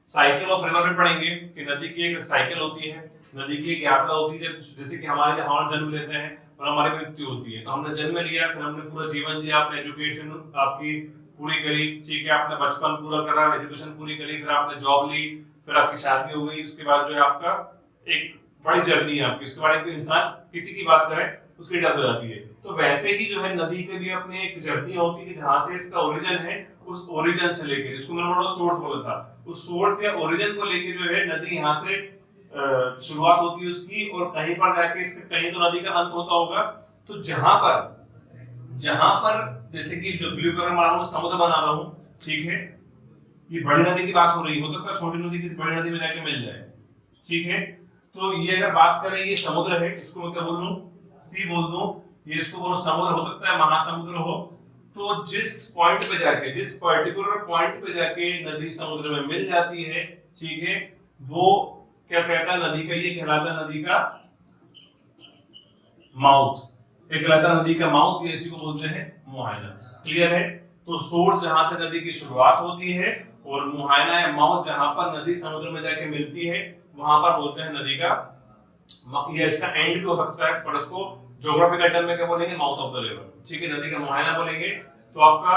साइकिल ऑफ रिवर में पढ़ेंगे कि नदी की एक साइकिल होती है, नदी की एक यात्रा होती है। जैसे कि हमारे जहाँ जन्म लेते हैं और हमारी मृत्यु होती है, तो हमने जन्म लिया, फिर हमने पूरा जीवन जिया, आपने एजुकेशन आपकी पूरी करी, ठीक है, आपने बचपन पूरा करा, एजुकेशन पूरी करी, फिर आपने जॉब ली, फिर आपकी शादी हो गई, उसके बाद जो है आपका एक बड़ी जर्नी है आपकी, उसके बाद एक इंसान किसी की बात करें उसकी डेथ हो जाती है। तो वैसे ही जो है नदी पे भी अपनी एक जर्नी होती है, जहां से इसका ओरिजिन है, उस ओरिजिन से लेके, जिसको मैंने बोला सोर्स बोला था, उस सोर्स या ओरिजिन को लेके जो है नदी यहाँ से शुरुआत होती है उसकी, और कहीं पर जाके इसके कहीं तो नदी का अंत होता होगा। तो जहां पर जैसे कि जो ब्लू कलर मारा हूं समुद्र बना रहा हूं, ठीक है, ये बड़ी नदी की बात हो रही है, हो सकता है छोटी नदी किसी बड़ी नदी में जाके मिल जाए, ठीक है। तो ये अगर बात करें, ये समुद्र है, इसको मैं क्या बोल दूं, सी बोल दूं, ये इसको बोलो समुद्र, हो सकता है महासमुद्र हो। तो जिस पॉइंट पे जाके, जिस पर्टिकुलर पॉइंट पे जाके नदी समुद्र में मिल जाती है, ठीक है, वो क्या कहता है नदी का, ये कहलाता है नदी का माउथ, ये कहलाता है नदी का माउथ, ये इसी को बोलते हैं मुहायना। क्लियर है? तो सोर्स जहां से नदी की शुरुआत होती है, और मुहायना या माउथ जहां पर नदी समुद्र में जाके मिलती है, वहां पर बोलते हैं नदी का, ये इसका एंड भी हो सकता है, पर उसको ज्योग्राफिकल टर्म में क्या बोलेंगे, माउथ ऑफ द रिवर, ठीक है, नदी का मुहायना बोलेंगे। तो आपका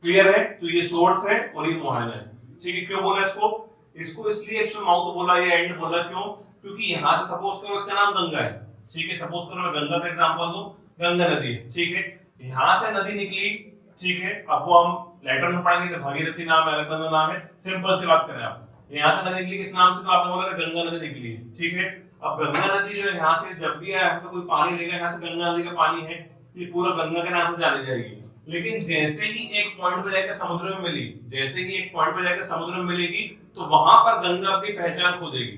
क्लियर है? तो ये सोर्स है और ये मुहायना है, ठीक है। क्यों बोला इसको, इसको इसलिए एक्चुअल माउथ बोला या एंड बोला, क्यों, क्योंकि यहां से सपोज करो इसका नाम गंगा है, ठीक है, सपोज करो मैं गंगा का एग्जांपल दूं, गंगा नदी है, ठीक है, यहां से नदी निकली, ठीक है, अब वो हम लेटर में पढ़ेंगे कि भागीरथी नाम है, अलकनंदा नाम है, सिंपल सी बात करें आप, यहाँ से नदी निकली किस नाम से, तो आपने बोला कि गंगा नदी निकली है, ठीक है। अब गंगा नदी जो है यहाँ से जब भी यहाँ से कोई पानी लेगा, यहाँ से गंगा नदी का पानी है, ये पूरा गंगा के नाम से जानी जाएगी। लेकिन जैसे ही एक पॉइंट पे जाकर समुद्र में मिली, जैसे ही एक पॉइंट पे जाकर समुद्र में मिलेगी, तो वहां पर गंगा अपनी पहचान खो देगी,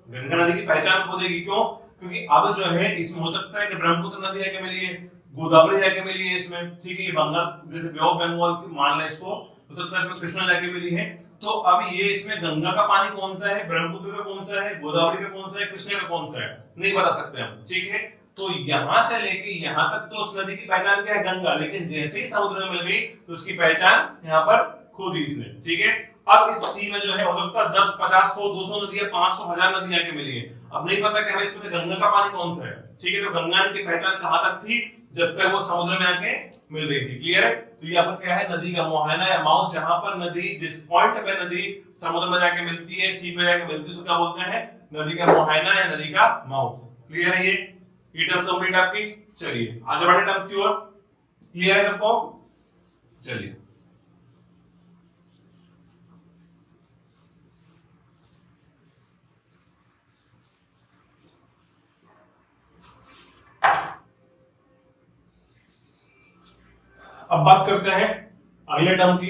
गंगा नदी की पहचान खो देगी। क्यों? क्योंकि अब जो है इसमें हो सकता है कि ब्रह्मपुत्र नदी जाके मिली है, गोदावरी जाके मिली है इसमें, ठीक है, ये बंगाल जैसे बे ऑफ बंगाल मान लें इसको, हो सकता है इसमें कृष्णा जाके मिली है। तो अब ये इसमें गंगा का पानी कौन सा है, ब्रह्मपुत्र का कौन सा है, गोदावरी का कौन सा है, कृष्णा का कौन सा है, नहीं बता सकते हम, ठीक है। तो यहां से लेके यहां तक तो उस नदी की पहचान क्या है, गंगा, लेकिन जैसे ही समुद्र में मिल गई तो उसकी पहचान यहाँ पर खो दी इसने, ठीक है। अब इस सी में जो है हो सकता है 10, 50, 100, 200 नदियां, 500, 1000 नदियां आके मिली है। अब नहीं पता कि हमें इसमें से गंगा का पानी कौन सा है, ठीक है। तो गंगा की पहचान कहां तक थी, जब तक वो समुद्र में आके मिल रही थी। क्लियर है? तो ये आपका क्या है, नदी का मुहायना या माउथ, जहां पर नदी जिस पॉइंट पे नदी समुद्र में जाके मिलती है, सी पे जाके मिलती है, उसको क्या बोलते हैं, नदी का मुहायना या नदी का माउथ। क्लियर है? ये टर्म कंप्लीट आपकी। चलिए आगे बढ़े टर्म की ओर। क्लियर है सबको? चलिए अब बात करते हैं अगले टर्म की।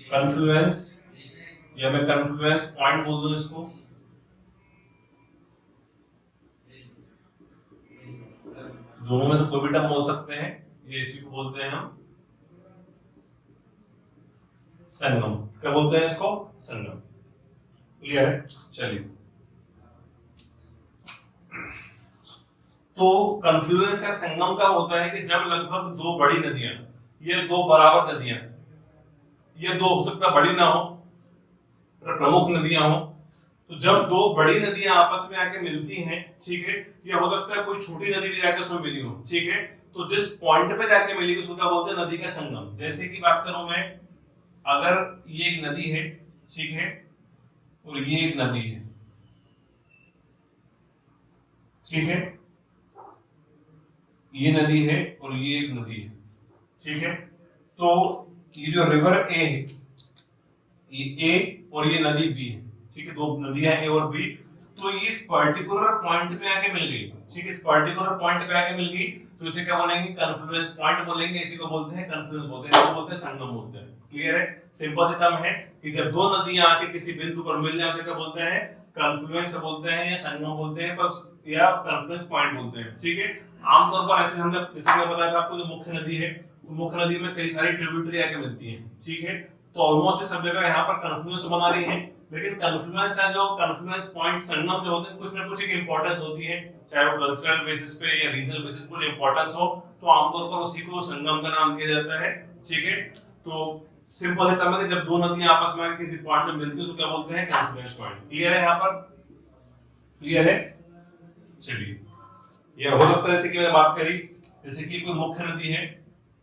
कन्फ्लुएंस, या मैं कन्फ्लुएंस पॉइंट बोल दूं इसको, दोनों में से कोई भी टर्म बोल सकते हैं। ये इसी को बोलते हैं हम संगम। क्या बोलते हैं इसको? संगम। क्लियर है? चलिए, तो कन्फ्लुएंस या संगम का होता है कि जब लगभग दो बड़ी नदियां, ये दो बराबर नदियां, ये दो हो सकता बड़ी ना हो, प्रमुख नदियां हो, तो जब दो बड़ी नदियां आपस में आके मिलती हैं, ठीक है, या हो सकता है कोई छोटी नदी भी जाके उसमें मिली हो, ठीक है, तो जिस पॉइंट पे जाके मिली उसको क्या बोलते हैं, नदी का संगम। जैसे कि बात करूं मैं, अगर ये एक नदी है, ठीक है, और ये एक नदी है, ठीक है, ये नदी है और ये एक नदी है, ठीक है, तो ये जो रिवर ए है, ये ए और ये नदी बी है, ठीक है, दो नदियां ए और बी, तो ये इस पर्टिकुलर पॉइंट पे आके मिल गई, ठीक है, इस पर्टिकुलर पॉइंट पे आके मिल गई, तो इसे क्या बोलेंगे, कन्फ्लुएंस पॉइंट बोलेंगे, इसी को बोलते हैं कन्फ्लुएंस बोलते हैं, इसको बोलते हैं संगम बोलते हैं। क्लियर है? सिंपल सी टर्म है कि जब दो नदियां आके किसी बिंदु पर मिल जाए उसे क्या बोलते हैं, कन्फ्लुएंस बोलते हैं या संगम बोलते हैं, बस, या कन्फ्लुएंस पॉइंट बोलते हैं, ठीक है। आमतौर पर ऐसे हमने, जैसे मैं बताया था आपको, जो मुख्य नदी है, मुख्य नदी में कई सारी ट्रिब्यूटरी आके मिलती है, ठीक है, तो ऑलमोस्ट सब जगह यहाँ पर कन्फ्लुएंस बना रही है, लेकिन कन्फ्लुएंस है, जो कन्फ्लुएंस पॉइंट संगम जो होते हैं कुछ ना कुछ एक इंपॉर्टेंस होती है, चाहे वो कल्चरल बेसिस पे या रीजनल बेसिस पे कुछ इंपॉर्टेंस हो, तो आमतौर पर उसी को संगम का नाम दिया जाता है। ठीक है, तो सिंपल है टर्म है कि जब दो नदियां आपस में किसी पॉइंट में मिलती है तो क्या बोलते हैं, कन्फ्लुएंस पॉइंट। क्लियर है यहाँ पर, क्लियर है? चलिए, ये हो सकता है जैसे कि मैंने बात करी, जैसे कि कोई मुख्य नदी है,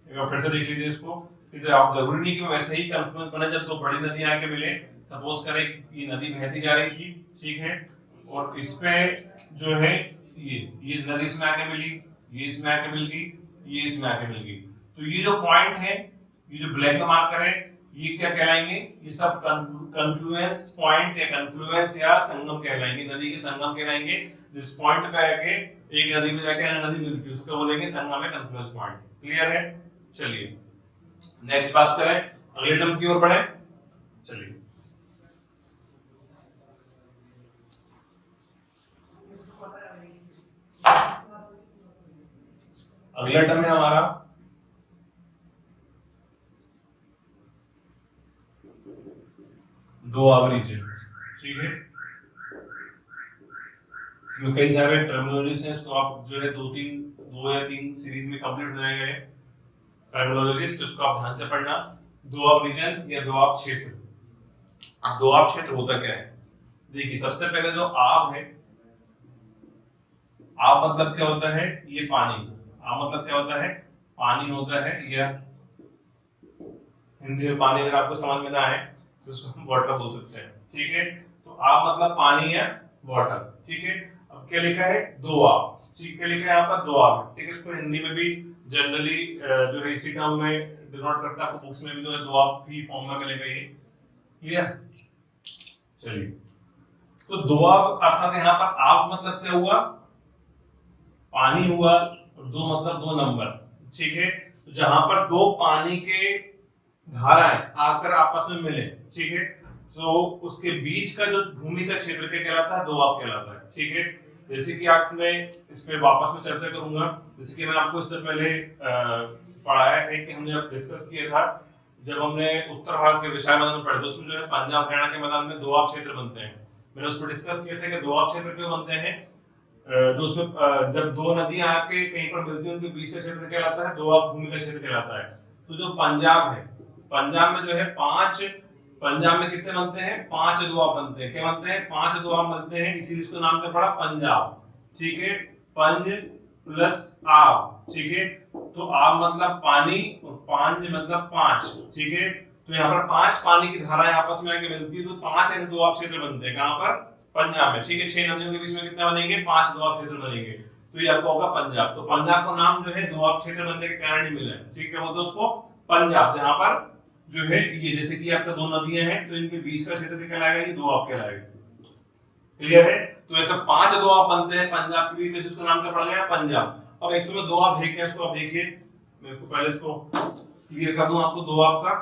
एक बार फिर से देख लीजिए इसको, इधर आप जरूरी नहीं कि वैसे ही कन्फ्लुएंस बने जब दो बड़ी नदियां आके मिले। सपोज करें ये नदी बहती जा रही थी, ठीक है, और इस पे जो है ये नदी इसमें आके मिली, ये इसमें आके मिल गई, ये इसमें आके मिल गई, तो ये जो पॉइंट है, ये जो ब्लैक में मार्कर है, ये क्या कहलाएंगे, ये सब कन्फ्लुएंस पॉइंट या कन्फ्लुएंस या संगम कहलाएंगे, नदी के संगम कहलाएंगे। जिस पॉइंट पे आके एक नदी में जाके अन्य नदी मिलती है उसको बोलेंगे संगम या कन्फ्लुएंस पॉइंट। क्लियर है? चलिए नेक्स्ट बात करें, अगले टर्म की ओर बढ़े। चलिए अगला टर्म है हमारा दोआब रीजन। ठीक है, इसमें कई सारे टर्मिनोलॉजीज हैं, इसको आप जो है दो या तीन सीरीज में कंप्लीट हो जाएगा टर्मिनोलॉजीज, तो इसको आप ध्यान से पढ़ना। दोआब रीजन या दोआब क्षेत्र। अब दोआब क्षेत्र होता क्या है, देखिए सबसे पहले जो आब है, आब मतलब क्या होता है, ये पानी, आब मतलब क्या होता है, पानी होता है, यह हिंदी में पानी अगर आपको समझ में ना आए तो उसको हम वाटर बोल सकते हैं। ठीक है, तो आब मतलब पानी या वाटर। ठीक है, अब क्या लिखा है, दोआब। ठीक, क्या लिखा है यहाँ पर, दोआब। ठीक है, इसको हिंदी में भी जनरली जो है इसी टर्म में डिनोट करता है, बुक्स में भी जो है दोआब ही फॉर्म में मिलेगा ये। क्लियर? चलिए, तो दोआब अर्थात यहाँ पर आब मतलब क्या हुआ, पानी हुआ, और दो मतलब दो नंबर। ठीक है, तो जहां पर दो पानी के धाराएं आकर आपस में मिले, ठीक है, तो उसके बीच का जो भूमि का क्षेत्र क्या कहलाता है, दोआब कहलाता है। ठीक है, जैसे कि आपने इस पे वापस में चर्चा करूंगा, जैसे कि मैंने आपको इससे पहले पढ़ाया है कि हमने अब डिस्कस किया था, जब हमने उत्तर भारत के विशाल मैदान पढ़े, तो उसमें जो है पंजाब हरियाणा के मैदान में दोआब क्षेत्र बनते हैं। मैंने उस पर डिस्कस किया था कि दोआब क्षेत्र क्यों बनते हैं, जो उसमें जब दो नदियां आके कहीं पर मिलती हैं उनके बीच का क्षेत्र कहलाता है दोआब भूमि का क्षेत्र कहलाता है। तो जो पंजाब है, पंजाब में जो है पंजाब में कितने बनते हैं, 5 दोआब बनते हैं। क्या बनते हैं, 5 दोआब बनते हैं, इसीलिए इसको नाम क्या पड़ा, पंजाब। ठीक है, पंज प्लस आब। ठीक है, तो आब मतलब पानी और पांच मतलब 5। ठीक है, तो यहाँ पर 5 पानी की धाराएं आपस में आके मिलती है, तो 5 ऐसे दोआब क्षेत्र बनते हैं। कहां पर, पंजाब में। ठीक है, 6 नदियों के बीच में कितने बनेंगे, 5 दोआब क्षेत्र बनेंगे, तो ये आपको होगा पंजाब। तो पंजाब का नाम जो है दोआब क्षेत्र बनने के कारण ही मिला है। ठीक है, बोलते हैं उसको पंजाब, जहां पर जो है ये जैसे कि आपका दो नदियां हैं तो इनके बीच का क्षेत्र क्या कहलाएगा, ये दोआब कहलाएगा। क्लियर है? तो ऐसे 5 दोआब बनते हैं पंजाब के बीच में, इसको नाम क्या पड़ गया, पंजाब। अब एक में दोआब है क्या, इसको आप देखिए, मैं इसको पहले इसको क्लियर कर दूं आपको दोआब का।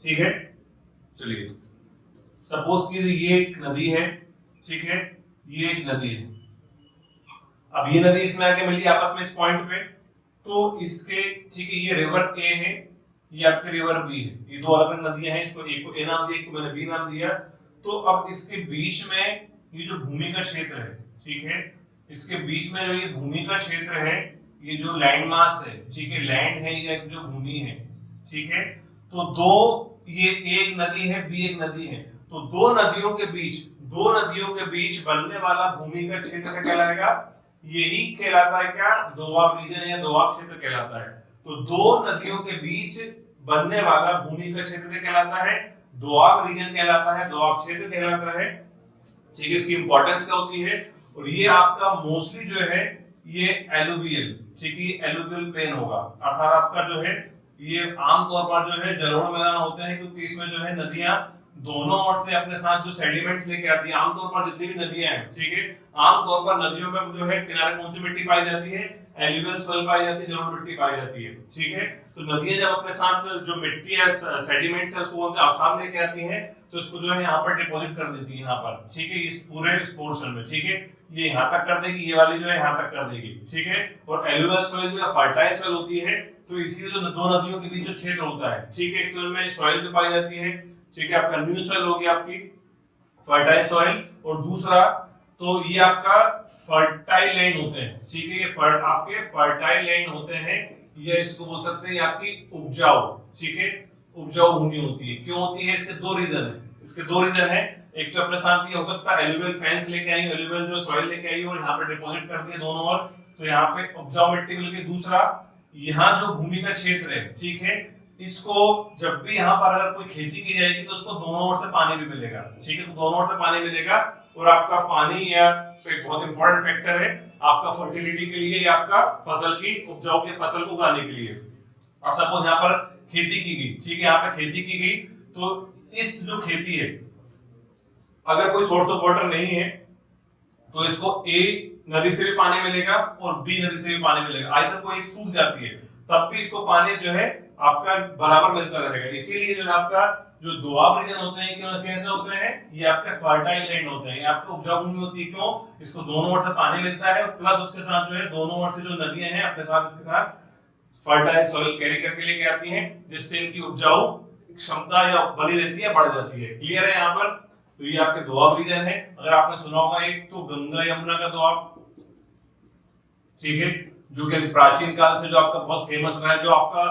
ठीक है, चलिए सपोज कीजिए ये एक नदी है, ठीक है, ये एक नदी है। अब ये नदी इसमें आके मिली आपस में इस पॉइंट पे, तो इसके, ठीक है, ये रिवर ए है, ये आपके रिवर बी है, ये दो अलग अलग नदियां हैं, इसको एक को ए नाम दिया, एक को मैंने बी नाम दिया। तो अब इसके बीच में ये जो भूमि का क्षेत्र है, ठीक है, इसके बीच में जो ये भूमि का क्षेत्र है, ये जो लैंड मास है, ठीक है, लैंड है या जो भूमि है, ठीक है, तो दो, ये एक नदी है, बी एक नदी है, तो दो नदियों के बीच बनने वाला भूमि का क्षेत्र क्या कहलाएगा, यही कहलाता है क्या, दोआब रीजन या दोआब क्षेत्र कहलाता है। तो दो नदियों के बीच बनने वाला भूमि का क्षेत्र क्या कहलाता है, दोआब रीजन कहलाता है, दोआब क्षेत्र कहलाता है। ठीक है, इसकी इंपॉर्टेंस क्या होती है, और ये आपका मोस्टली जो है ये एलुवियल, ठीक है, एलुवियल प्लेन होगा, अर्थात आपका जो है ये आमतौर पर जो है जलोढ़ मैदान होते हैं, क्योंकि इसमें जो है नदियां दोनों ओर से अपने साथ जो सेडिमेंट्स लेके आती है। आमतौर पर जितनी भी नदियां हैं, ठीक है, आमतौर पर नदियों में जो है किनारे कौन सी मिट्टी पाई जाती है, एलुवियल सॉइल पाई जाती है, जलोढ़ मिट्टी पाई जाती है। ठीक है, तो नदियां जब अपने साथ जो मिट्टी है, सेडिमेंट्स है, उसको अवसाद लेके आती हैं, तो इसको जो है यहाँ पर डिपॉजिट कर देती है यहाँ पर। ठीक है, इस पूरे पोर्शन में, ठीक है, ये यहाँ तक कर देगी, ये वाली जो है यहाँ तक कर देगी। ठीक है, और एलुवियल सॉइल जो फर्टाइल सॉइल होती है, तो इसीलिए जो दो नदियों के बीच जो क्षेत्र होता है, ठीक है, तो इनमें सॉइल जो पाई जाती है, ठीक है, आपका न्यू सॉइल होगी आपकी फर्टाइल सॉइल, और दूसरा तो ये आपका फर्टाइल लैंड होते हैं, ठीक है, ये आपके फर्टाइल लैंड होते हैं, ये इसको बोल सकते हैं आपकी उपजाऊ, ठीक है, उपजाऊ भूमि होती है। क्यों होती है? इसके दो रीजन है, इसके दो रीजन है। एक तो अपने साथ ये हो सकता है एलुवियल फेंस लेके आई, एलुवियल जो सॉइल लेके आई और यहाँ पे डिपॉजिट कर दिया दोनों ओर, तो यहाँ पे उपजाऊ मिट्टी मिल गई। दूसरा, यहाँ जो भूमि का क्षेत्र है, ठीक है, इसको जब भी यहाँ पर अगर कोई खेती की जाएगी तो उसको दोनों ओर से पानी भी मिलेगा, ठीक है, इसको दोनों ओर से पानी मिलेगा, और आपका पानी या एक बहुत इंपॉर्टेंट फैक्टर है आपका फर्टिलिटी के लिए या आपका फसल की उपजाऊ के फसल को उगाने के लिए। अब सपोज यहाँ पर खेती की गई, ठीक है, यहाँ पे खेती की गई, तो इस जो खेती है अगर कोई सोर्स ऑफ वाटर नहीं है तो इसको ए नदी से भी पानी मिलेगा और बी नदी से भी पानी मिलेगा, आइदर कोई एक सूख जाती है तब भी इसको पानी जो है आपका बराबर मिलता रहेगा। इसीलिए जो आपका जो दोआब रीजन होते हैं क्यों कैसे होते हैं, ये आपके फर्टाइल लैंड होते हैं, ये आपके उपजाऊ भूमि होती है। क्यों? इसको दोनों ओर से पानी मिलता है, प्लस उसके साथ जो है दोनों ओर से जो नदियां हैं अपने साथ इसके साथ फर्टाइल सॉइल कैरी करके लेके आती हैं, जिससे इनकी उपजाऊ क्षमता या बनी रहती है, बढ़ जाती है। क्लियर है यहाँ पर? तो ये आपके दोआब रीजन है। अगर आपने सुना होगा एक तो गंगा यमुना का दोआब, ठीक है, जो कि प्राचीन काल से जो आपका बहुत फेमस रहा है, जो आपका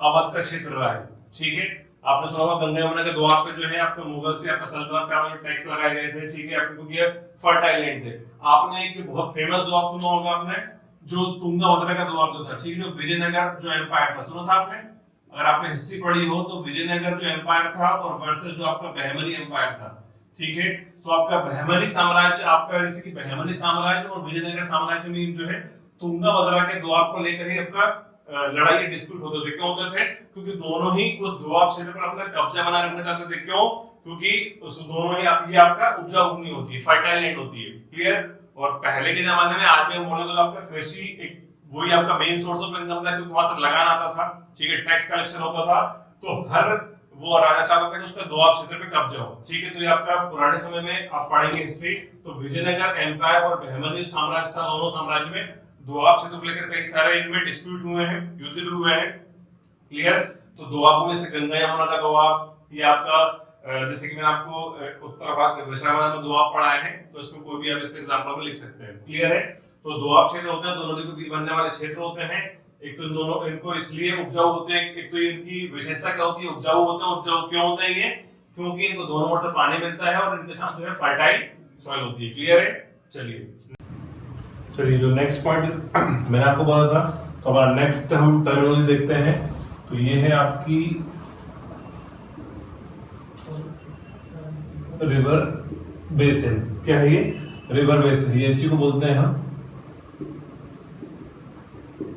अवध का क्षेत्र रहा है, ठीक है, आपने सुना होगा गंगा यमुना के दोआब पे जो है आपको मुगल से आपका सल्तनत पे आपने टैक्स लगाए गए थे, ठीक है, आपके क्योंकि फर्टाइल लैंड थे। आपने एक बहुत फेमस दोआब सुना होगा आपने, जो तुंगभद्रा का दोआब जो था, ठीक है, जो विजयनगर जो एम्पायर था, सुना था आपने? अगर आपने हिस्ट्री पढ़ी हो तो विजयनगर जो एम्पायर था और वर्सेस जो आपका बहमनी एम्पायर था, ठीक है, तो आपका बहमनी साम्राज्य, आपका जैसे कि बहमनी साम्राज्य और विजयनगर साम्राज्य में जो है तुंगभद्रा के दोआब को लेकर ही आपका लड़ाई डिस्प्यूट होते थे। क्यों होते थे? क्योंकि दोनों ही उस दोआब क्षेत्र पर अपना कब्जा बनाए रखना चाहते थे। क्यों? क्योंकि उस दोनों ही ये आपका उपजाऊ भूमि होती है, फर्टाइल लैंड होती है। क्लियर? और पहले के जमाने में आदमी हम बोले तो आपका कृषि एक वही आपका मेन सोर्स ऑफ इनकम था, क्योंकि वहां से लगान आता था, ठीक है, टैक्स कलेक्शन होता था, तो हर वो राजा चाहता था कि उसका दोआब क्षेत्र पे कब्जा हो, ठीक है। तो ये आपका पुराने समय में आप पढ़ेंगे हिस्ट्री, तो विजयनगर एम्पायर और बहमनी साम्राज्य था, दोनों साम्राज्य में दोआब क्षेत्र को लेकर कई सारे इनमें डिस्प्यूट हुए हैं, युद्ध भी हुए हैं। क्लियर? तो दोआबों में से गंगा यमुना का दोआब, ये आपका जैसे कि मैंने आपको उत्तर भारत के विशाखापट्टनम में दोआब पढ़ाए हैं, तो इसमें कोई भी आप इसके एग्जांपल में लिख सकते हैं। क्लियर है? तो दोआब क्षेत्र होते हैं, दो नदी के बीच बनने वाले क्षेत्र होते हैं। एक तो इन दोनों इनको इसलिए उपजाऊ होते हैं, एक तो इनकी विशेषता क्या होती है, उपजाऊ होते हैं। उपजाऊ क्यों होते हैं ये? क्योंकि इनको दोनों ओर से पानी मिलता है और इनके साथ जो है फर्टाइल सॉइल होती है। क्लियर है? चलिए जो नेक्स्ट पॉइंट मैंने आपको बोला था, तो हमारा नेक्स्ट हम टर्मिनोलॉजी देखते हैं। तो ये है आपकी रिवर बेसिन। क्या है ये? रिवर बेसिन, ये इसी को बोलते हैं हम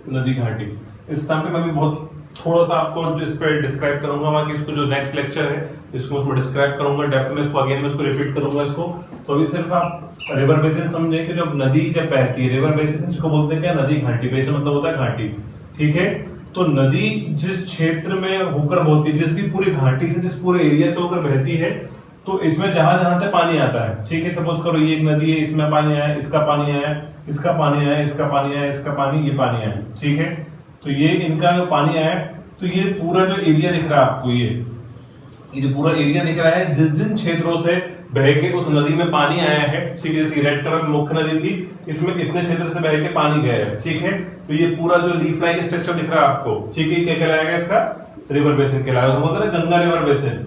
नदी घाटी। इस टाइम पे मैं भी बहुत थोड़ा सा आपको इस पे डिस्क्राइब करूंगा, बाकी इसको जो नेक्स्ट लेक्चर है इसको मैं डिस्क्राइब करूंगा डेप्थ में, इसको अगेन मैं इसको रिपीट करूंगा इसको। तो अभी सिर्फ आप रिवर बेसिन समझे कि जब नदी जब बहती है, रिवर बेसिन इसको बोलते हैं क्या? नदी घाटी। बेसिन मतलब होता है घाटी, ठीक है। तो नदी जिस क्षेत्र में होकर बहती है, जिस भी पूरी घाटी से, जिस पूरे एरिया से होकर बहती है, तो इसमें जहां जहां से पानी आता है, ठीक है, सपोज करो ये एक नदी है, इसमें पानी आया, इसका पानी आया, इसका पानी आया, इसका पानी आया, इसका पानी, ये पानी आया, ठीक है। तो ये इनका जो पानी आया, तो ये पूरा जो एरिया दिख रहा है आपको, ये जो पूरा एरिया दिख रहा है, जिस जिन क्षेत्रों से बह के उस नदी में पानी आया है, ठीक है, जैसे रेड कलर में मुख्य नदी थी, इसमें इतने क्षेत्र से बह के पानी गया है, ठीक है। तो ये पूरा जो लीफ लाइक स्ट्रक्चर दिख रहा है आपको, ठीक है, क्या कहलाएगा इसका? रिवर बेसिन कहलाएगा। बोलते हैं गंगा रिवर बेसिन,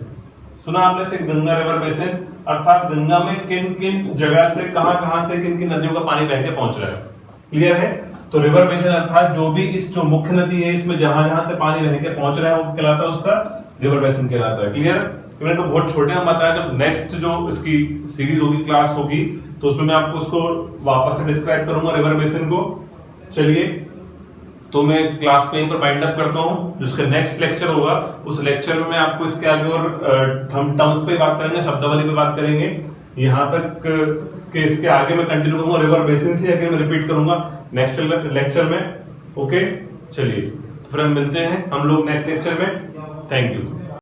सुना आपने से? गंगा रिवर बेसिन अर्थात गंगा में किन किन जगह से, कहां से, किन किन नदियों का पानी बह के पहुंच रहा है। क्लियर है? तो रिवर बेसिन अर्थात जो भी इस जो मुख्य नदी है, इसमें जहां जहां से पानी बह के पहुंच रहा है, वो कहलाता है उसका रिवर बेसिन कहलाता है। क्लियर? मैंने तो बहुत छोटे में बताया, जब नेक्स्ट जो इसकी सीरीज होगी, क्लास होगी, तो उसमें मैं आपको उसको वापस से डिस्क्राइब करूंगा रिवर बेसिन को। चलिए, तो मैं क्लास को यहीं पर बाइंड अप करता हूं। जिसका नेक्स्ट लेक्चर होगा, उस लेक्चर में मैं आपको इसके आगे और हम टर्म्स पे बात करेंगे, शब्दावली पे बात करेंगे। यहां तक के इसके आगे मैं कंटिन्यू करूंगा, रिवर बेसिन से आगे मैं रिपीट करूंगा नेक्स्ट लेक्चर में। ओके, चलिए, तो फिर हम मिलते हैं हम लोग नेक्स्ट लेक्चर में। Thank you.